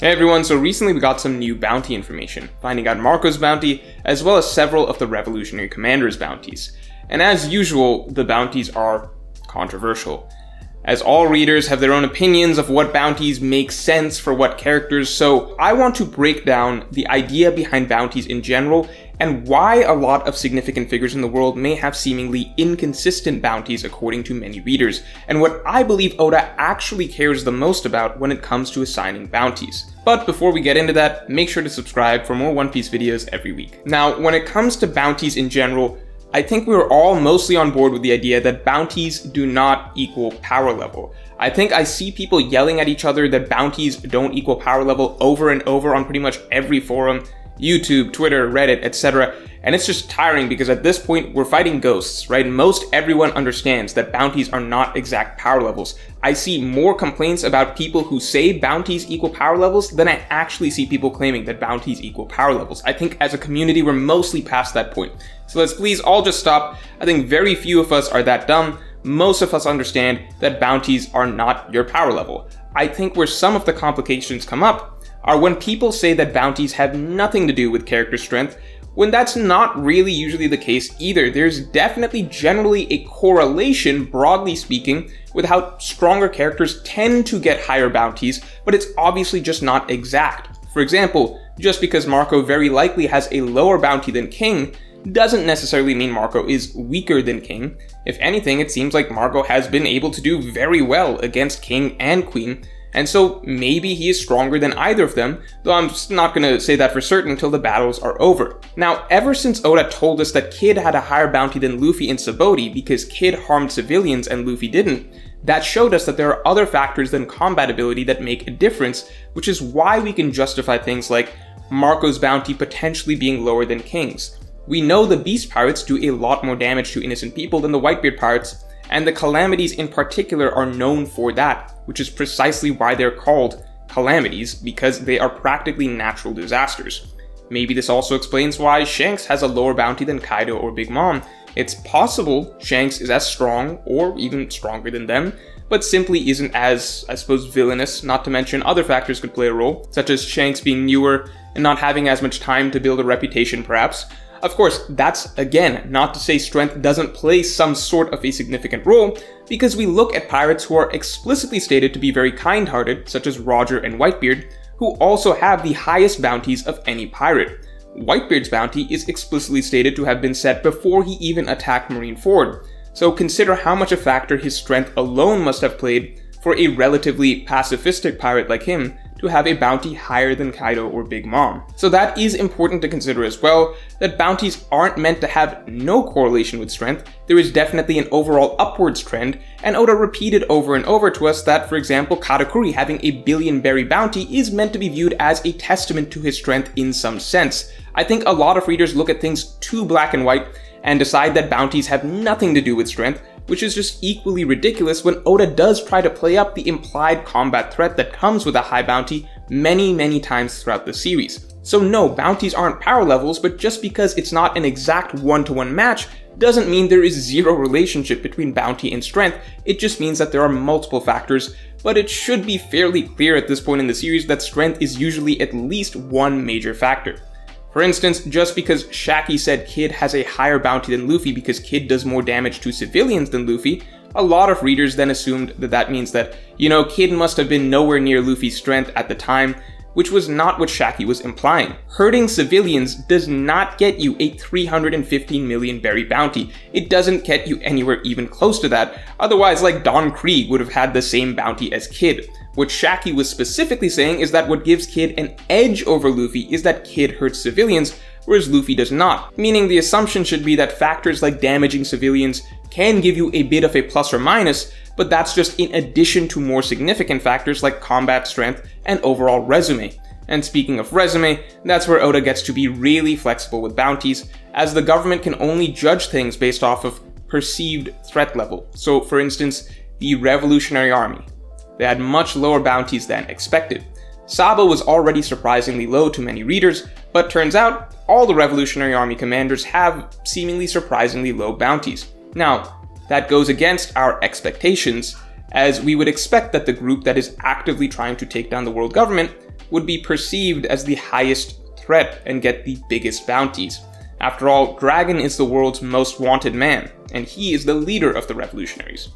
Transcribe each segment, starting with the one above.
Hey everyone, so recently we got some new bounty information, finding out Marco's bounty, as well as several of the Revolutionary Commander's bounties. And as usual, the bounties are controversial, as all readers have their own opinions of what bounties make sense for what characters, so I want to break down the idea behind bounties in general, and why a lot of significant figures in the world may have seemingly inconsistent bounties according to many readers, and what I believe Oda actually cares the most about when it comes to assigning bounties. But before we get into that, make sure to subscribe for more One Piece videos every week. Now, when it comes to bounties in general, I think we're all mostly on board with the idea that bounties do not equal power level. I think I see people yelling at each other that bounties don't equal power level over and over on pretty much every forum, YouTube, Twitter, Reddit, etc. And it's just tiring because at this point we're fighting ghosts, right? Most everyone understands that bounties are not exact power levels. I see more complaints about people who say bounties equal power levels than I actually see people claiming that bounties equal power levels. I think as a community we're mostly past that point. So let's please all just stop. I think very few of us are that dumb. Most of us understand that bounties are not your power level. I think where some of the complications come up are when people say that bounties have nothing to do with character strength, when that's not really usually the case either. There's definitely generally a correlation, broadly speaking, with how stronger characters tend to get higher bounties, but it's obviously just not exact. For example, just because Marco very likely has a lower bounty than King, doesn't necessarily mean Marco is weaker than King. If anything, it seems like Marco has been able to do very well against King and Queen, and so maybe he is stronger than either of them, though I'm just not going to say that for certain until the battles are over. Now, ever since Oda told us that Kid had a higher bounty than Luffy in Sabaody because Kid harmed civilians and Luffy didn't, that showed us that there are other factors than combat ability that make a difference, which is why we can justify things like Marco's bounty potentially being lower than King's. We know the Beast Pirates do a lot more damage to innocent people than the Whitebeard Pirates, and the Calamities in particular are known for that, which is precisely why they're called Calamities, because they are practically natural disasters. Maybe this also explains why Shanks has a lower bounty than Kaido or Big Mom. It's possible Shanks is as strong, or even stronger than them, but simply isn't as, I suppose, villainous, not to mention other factors could play a role, such as Shanks being newer and not having as much time to build a reputation perhaps. Of course, that's, again, not to say strength doesn't play some sort of a significant role, because we look at pirates who are explicitly stated to be very kind-hearted, such as Roger and Whitebeard, who also have the highest bounties of any pirate. Whitebeard's bounty is explicitly stated to have been set before he even attacked Marineford, so consider how much a factor his strength alone must have played for a relatively pacifistic pirate like him to have a bounty higher than Kaido or Big Mom. So that is important to consider as well, that bounties aren't meant to have no correlation with strength. There is definitely an overall upwards trend, and Oda repeated over and over to us that, for example, Katakuri having a billion berry bounty is meant to be viewed as a testament to his strength in some sense. I think a lot of readers look at things too black and white and decide that bounties have nothing to do with strength, which is just equally ridiculous when Oda does try to play up the implied combat threat that comes with a high bounty many times throughout the series. So no, bounties aren't power levels, but just because it's not an exact one-to-one match doesn't mean there is zero relationship between bounty and strength. It just means that there are multiple factors, but it should be fairly clear at this point in the series that strength is usually at least one major factor. For instance, just because Shaki said Kid has a higher bounty than Luffy because Kid does more damage to civilians than Luffy, a lot of readers then assumed that that means that, Kid must have been nowhere near Luffy's strength at the time, which was not what Shaki was implying. Hurting civilians does not get you a 315 million berry bounty. It doesn't get you anywhere even close to that, otherwise like Don Krieg would have had the same bounty as Kid. What Shaki was specifically saying is that what gives Kid an edge over Luffy is that Kid hurts civilians, whereas Luffy does not. Meaning the assumption should be that factors like damaging civilians can give you a bit of a plus or minus, but that's just in addition to more significant factors like combat strength and overall resume. And speaking of resume, that's where Oda gets to be really flexible with bounties, as the government can only judge things based off of perceived threat level. So for instance, the Revolutionary Army. They had much lower bounties than expected. Sabo was already surprisingly low to many readers, but turns out all the Revolutionary Army commanders have seemingly surprisingly low bounties. Now, that goes against our expectations, as we would expect that the group that is actively trying to take down the world government would be perceived as the highest threat and get the biggest bounties. After all, Dragon is the world's most wanted man, and he is the leader of the revolutionaries.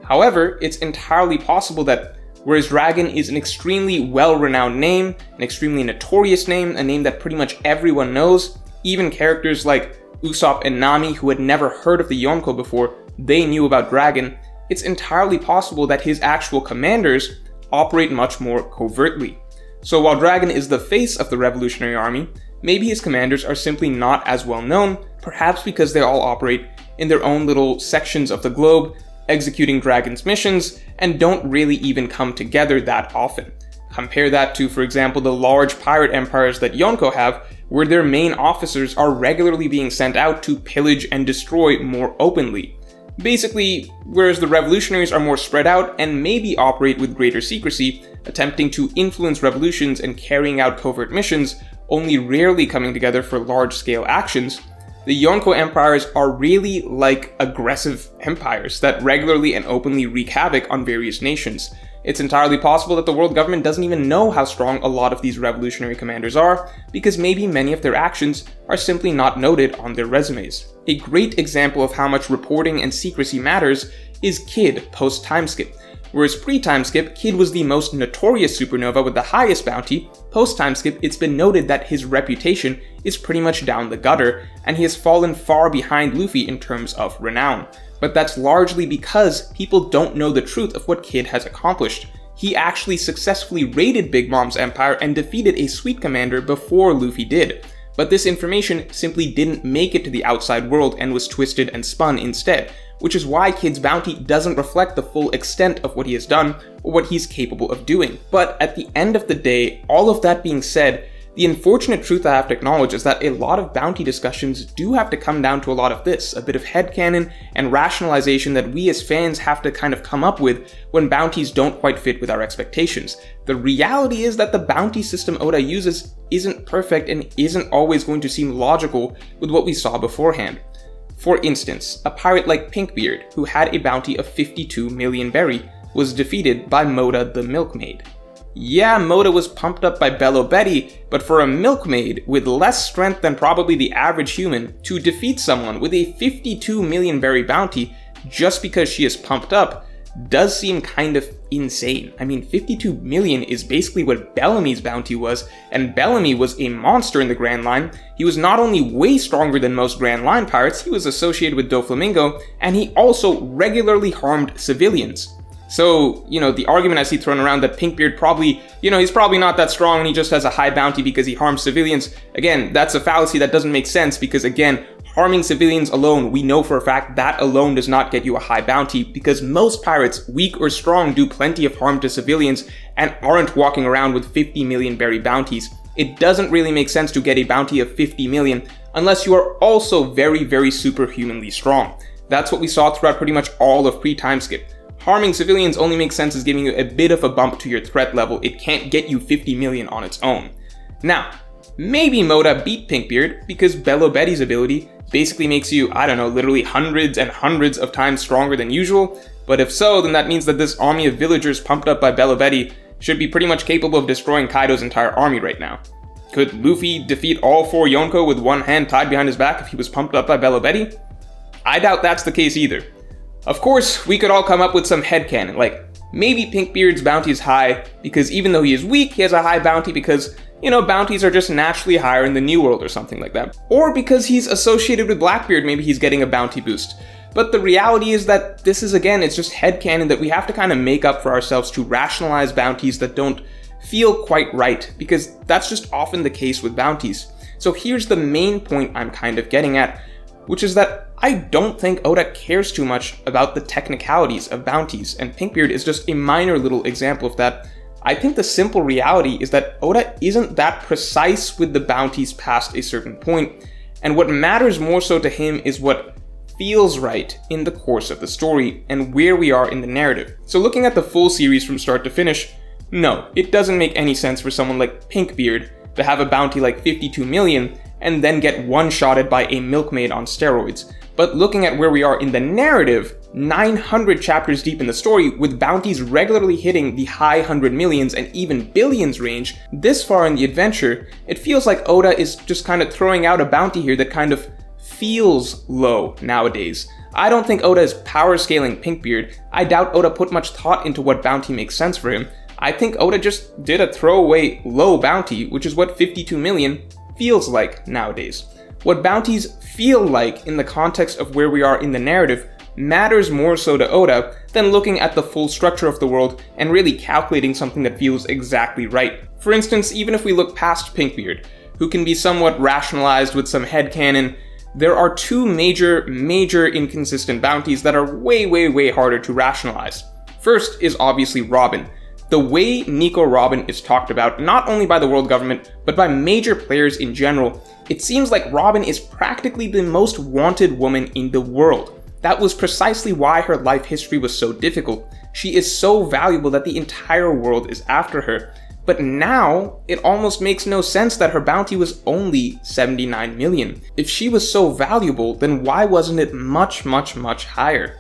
However, it's entirely possible that whereas Dragon is an extremely well-renowned name, an extremely notorious name, a name that pretty much everyone knows, even characters like Usopp and Nami who had never heard of the Yonko before, they knew about Dragon, it's entirely possible that his actual commanders operate much more covertly. So while Dragon is the face of the Revolutionary Army, maybe his commanders are simply not as well known, perhaps because they all operate in their own little sections of the globe, executing Dragon's missions, and don't really even come together that often. Compare that to, for example, the large pirate empires that Yonko have, where their main officers are regularly being sent out to pillage and destroy more openly. Basically, whereas the revolutionaries are more spread out and maybe operate with greater secrecy, attempting to influence revolutions and carrying out covert missions, only rarely coming together for large-scale actions, the Yonko empires are really like aggressive empires that regularly and openly wreak havoc on various nations. It's entirely possible that the world government doesn't even know how strong a lot of these revolutionary commanders are, because maybe many of their actions are simply not noted on their resumes. A great example of how much reporting and secrecy matters is Kid post-timeskip. Whereas pre-timeskip, Kid was the most notorious supernova with the highest bounty, post-timeskip it's been noted that his reputation is pretty much down the gutter, and he has fallen far behind Luffy in terms of renown. But that's largely because people don't know the truth of what Kid has accomplished. He actually successfully raided Big Mom's empire and defeated a Sweet Commander before Luffy did. But this information simply didn't make it to the outside world and was twisted and spun instead, which is why Kid's bounty doesn't reflect the full extent of what he has done or what he's capable of doing. But at the end of the day, all of that being said, the unfortunate truth I have to acknowledge is that a lot of bounty discussions do have to come down to a lot of this, a bit of headcanon and rationalization that we as fans have to kind of come up with when bounties don't quite fit with our expectations. The reality is that the bounty system Oda uses isn't perfect and isn't always going to seem logical with what we saw beforehand. For instance, a pirate like Pinkbeard, who had a bounty of 52 million berry, was defeated by Moda the Milkmaid. Yeah, Moda was pumped up by Bello Betty, but for a milkmaid with less strength than probably the average human to defeat someone with a 52 million berry bounty just because she is pumped up does seem kind of insane. I mean, 52 million is basically what Bellamy's bounty was, and Bellamy was a monster in the Grand Line. He was not only way stronger than most Grand Line pirates, he was associated with Doflamingo, and he also regularly harmed civilians. So, the argument I see thrown around that Pinkbeard probably, he's probably not that strong and he just has a high bounty because he harms civilians. Again, that's a fallacy that doesn't make sense because, again, harming civilians alone, we know for a fact that alone does not get you a high bounty because most pirates, weak or strong, do plenty of harm to civilians and aren't walking around with 50 million berry bounties. It doesn't really make sense to get a bounty of 50 million unless you are also very, very superhumanly strong. That's what we saw throughout pretty much all of pre-timeskip. Harming civilians only makes sense as giving you a bit of a bump to your threat level. It can't get you 50 million on its own. Now, maybe Moda beat Pinkbeard because Bello Betty's ability basically makes you, literally hundreds and hundreds of times stronger than usual. But if so, then that means that this army of villagers pumped up by Bello Betty should be pretty much capable of destroying Kaido's entire army right now. Could Luffy defeat all 4 Yonko with one hand tied behind his back if he was pumped up by Bello Betty? I doubt that's the case either. Of course, we could all come up with some headcanon, like maybe Pinkbeard's bounty is high because even though he is weak, he has a high bounty because, bounties are just naturally higher in the New World or something like that. Or because he's associated with Blackbeard, maybe he's getting a bounty boost. But the reality is that this is, again, it's just headcanon that we have to kind of make up for ourselves to rationalize bounties that don't feel quite right, because that's just often the case with bounties. So here's the main point I'm kind of getting at, which is that I don't think Oda cares too much about the technicalities of bounties, and Pinkbeard is just a minor little example of that. I think the simple reality is that Oda isn't that precise with the bounties past a certain point, and what matters more so to him is what feels right in the course of the story and where we are in the narrative. So looking at the full series from start to finish, no, it doesn't make any sense for someone like Pinkbeard to have a bounty like 52 million and then get one-shotted by a milkmaid on steroids. But looking at where we are in the narrative, 900 chapters deep in the story, with bounties regularly hitting the high 100 millions and even billions range, this far in the adventure, it feels like Oda is just kind of throwing out a bounty here that kind of feels low nowadays. I don't think Oda is power scaling Pinkbeard. I doubt Oda put much thought into what bounty makes sense for him. I think Oda just did a throwaway low bounty, which is what 52 million feels like nowadays. What bounties feel like in the context of where we are in the narrative matters more so to Oda than looking at the full structure of the world and really calculating something that feels exactly right. For instance, even if we look past Pinkbeard, who can be somewhat rationalized with some headcanon, there are two major inconsistent bounties that are way harder to rationalize. First is obviously Robin. The way Nico Robin is talked about, not only by the world government, but by major players in general, it seems like Robin is practically the most wanted woman in the world. That was precisely why her life history was so difficult. She is so valuable that the entire world is after her. But now, it almost makes no sense that her bounty was only 79 million. If she was so valuable, then why wasn't it much higher?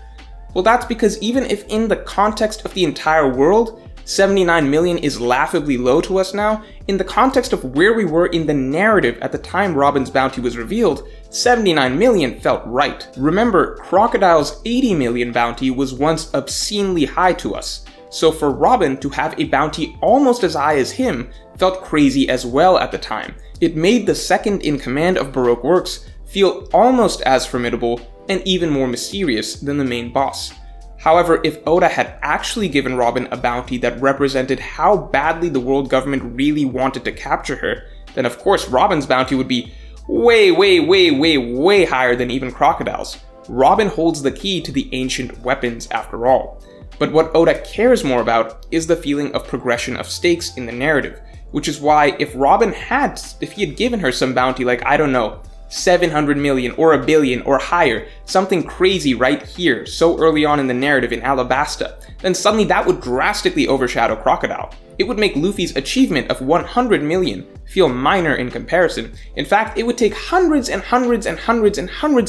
Well, that's because even if in the context of the entire world, 79 million is laughably low to us now, in the context of where we were in the narrative at the time Robin's bounty was revealed, 79 million felt right. Remember, Crocodile's 80 million bounty was once obscenely high to us, so for Robin to have a bounty almost as high as him felt crazy as well at the time. It made the second in command of Baroque Works feel almost as formidable and even more mysterious than the main boss. However, if Oda had actually given Robin a bounty that represented how badly the world government really wanted to capture her, then of course Robin's bounty would be way higher than even Crocodile's. Robin holds the key to the ancient weapons after all. But what Oda cares more about is the feeling of progression of stakes in the narrative, which is why if he had given her some bounty like, I don't know, 700 million or a billion or higher, something crazy right here so early on in the narrative in Alabasta, then suddenly that would drastically overshadow Crocodile. It would make Luffy's achievement of 100 million feel minor in comparison. In fact, it would take hundreds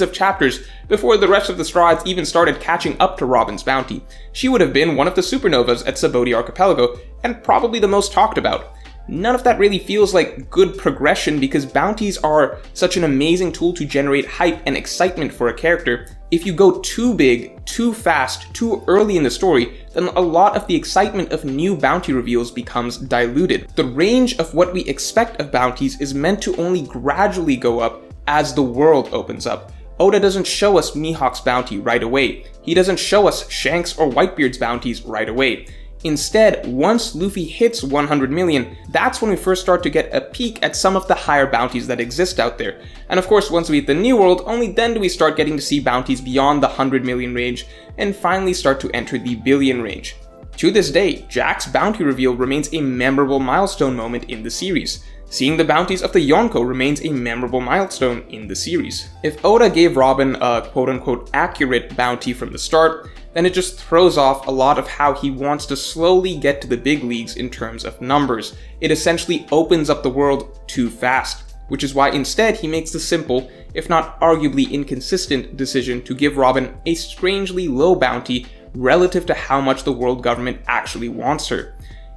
of chapters before the rest of the Straw Hats even started catching up to Robin's bounty. She would have been one of the supernovas at Sabaody Archipelago, and probably the most talked about. None of that really feels like good progression because bounties are such an amazing tool to generate hype and excitement for a character. If you go too big, too fast, too early in the story, then a lot of the excitement of new bounty reveals becomes diluted. The range of what we expect of bounties is meant to only gradually go up as the world opens up. Oda doesn't show us Mihawk's bounty right away. He doesn't show us Shanks or Whitebeard's bounties right away. Instead, once Luffy hits 100 million, that's when we first start to get a peek at some of the higher bounties that exist out there. And of course, once we hit the New World, only then do we start getting to see bounties beyond the 100 million range, and finally start to enter the billion range. To this day, Jack's bounty reveal remains a memorable milestone moment in the series. Seeing the bounties of the Yonko remains a memorable milestone in the series. If Oda gave Robin a quote-unquote accurate bounty from the start, then it just throws off a lot of how he wants to slowly get to the big leagues in terms of numbers. It essentially opens up the world too fast, which is why instead he makes the simple, if not arguably inconsistent, decision to give Robin a strangely low bounty relative to how much the world government actually wants her.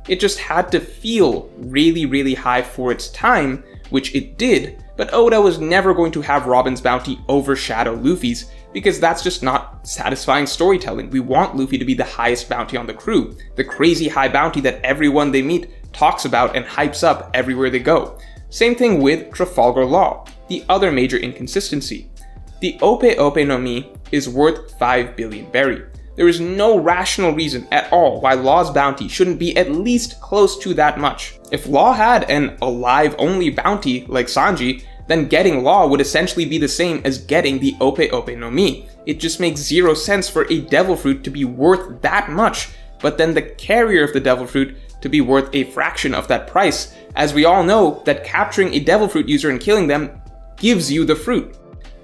It just had to feel really high for its time, which it did, but Oda was never going to have Robin's bounty overshadow Luffy's, because that's just not satisfying storytelling. We want Luffy to be the highest bounty on the crew, the crazy high bounty that everyone they meet talks about and hypes up everywhere they go. Same thing with Trafalgar Law, the other major inconsistency. The Ope Ope no Mi is worth 5 billion berry. There is no rational reason at all why Law's bounty shouldn't be at least close to that much. If Law had an alive-only bounty like Sanji, then getting Law would essentially be the same as getting the Ope Ope no Mi. It just makes zero sense for a devil fruit to be worth that much, but then the carrier of the devil fruit to be worth a fraction of that price, as we all know that capturing a devil fruit user and killing them gives you the fruit.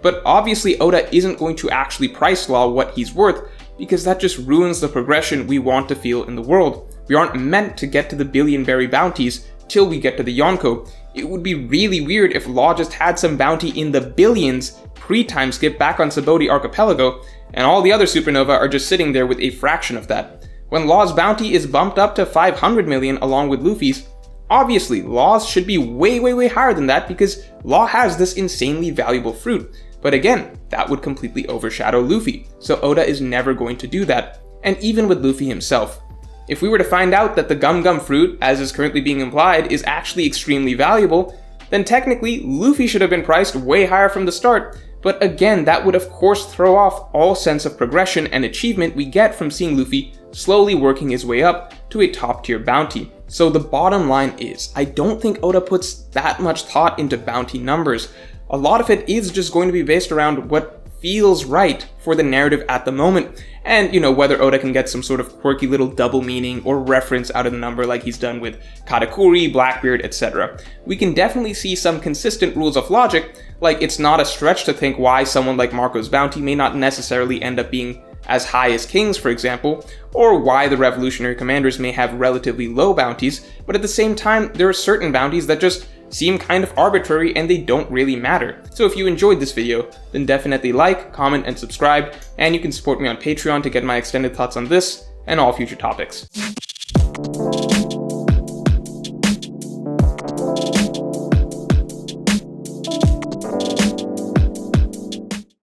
But obviously Oda isn't going to actually price Law what he's worth, because that just ruins the progression we want to feel in the world. We aren't meant to get to the billion berry bounties till we get to the Yonko. It would be really weird if Law just had some bounty in the billions pre-time skip back on Sabaody Archipelago, and all the other supernova are just sitting there with a fraction of that. When Law's bounty is bumped up to 500 million along with Luffy's, obviously Law's should be way higher than that because Law has this insanely valuable fruit. But again, that would completely overshadow Luffy, so Oda is never going to do that, and even with Luffy himself. If we were to find out that the Gum Gum fruit, as is currently being implied, is actually extremely valuable, then technically Luffy should have been priced way higher from the start, but again, that would of course throw off all sense of progression and achievement we get from seeing Luffy slowly working his way up to a top tier bounty. So the bottom line is, I don't think Oda puts that much thought into bounty numbers. A lot of it is just going to be based around what feels right for the narrative at the moment, and whether Oda can get some sort of quirky little double meaning or reference out of the number like he's done with Katakuri, Blackbeard, etc. We can definitely see some consistent rules of logic, like it's not a stretch to think why someone like Marco's bounty may not necessarily end up being as high as King's, for example, or why the revolutionary commanders may have relatively low bounties, but at the same time, there are certain bounties that just seem kind of arbitrary and they don't really matter. So if you enjoyed this video, then definitely like, comment, and subscribe, and you can support me on Patreon to get my extended thoughts on this and all future topics.